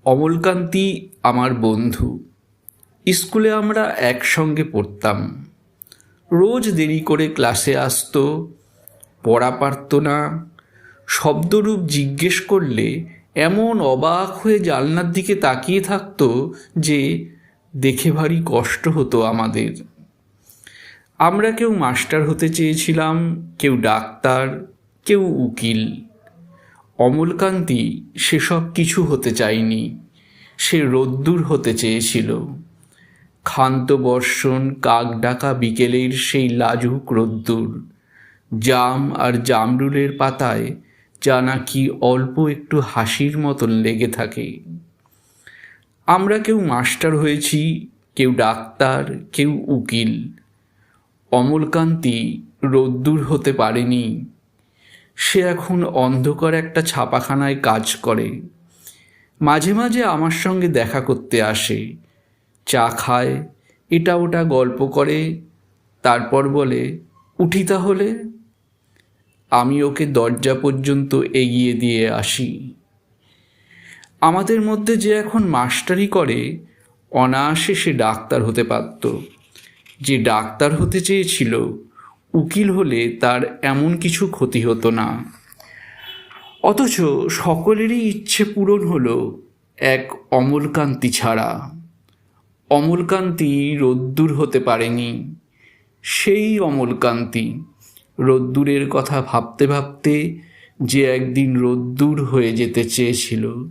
অমলকান্তি আমার বন্ধু। স্কুলে আমরা একসঙ্গে পড়তাম। রোজ দেরি করে ক্লাসে আসতো, পড়া পারত না। শব্দরূপ জিজ্ঞেস করলে এমন অবাক হয়ে জানলার দিকে তাকিয়ে থাকতো যে দেখে ভারী কষ্ট হতো আমাদের। আমরা কেউ মাস্টার হতে চেয়েছিলাম, কেউ ডাক্তার, কেউ উকিল। অমলকান্তি সেসব কিছু হতে চায়নি। সে রোদ্দুর হতে চেয়েছিল। ক্ষান্ত বর্ষণ, কাক ডাকা বিকেলের সেই লাজুক রোদ্দুর, জাম আর জামরুলের পাতায় যা নাকি অল্প একটু হাসির মতন লেগে থাকে। আমরা কেউ মাস্টার হয়েছি, কেউ ডাক্তার, কেউ উকিল। অমলকান্তি রোদ্দুর হতে পারেনি। সে এখন অন্ধকার একটা ছাপাখানায় কাজ করে। মাঝে মাঝে আমার সঙ্গে দেখা করতে আসে, চা খায়, এটা ওটা গল্প করে, তারপর বলে, উঠি তাহলে। আমি ওকে দরজা পর্যন্ত এগিয়ে দিয়ে আসি। আমাদের মধ্যে যে এখন মাস্টারি করে, অনায়াসে সে ডাক্তার হতে পারত। যে ডাক্তার হতে চেয়েছিল, উকিল হলে তার এমন কিছু ক্ষতি হতো না। অথচ সকলেরই ইচ্ছে পূরণ হলো, এক অমলকান্তি ছাড়া। অমলকান্তি রোদ্দুর হতে পারেনি। সেই অমলকান্তি রোদ্দুরের কথা ভাবতে ভাবতে যে একদিন রোদ্দুর হয়ে যেতে চেয়েছিল।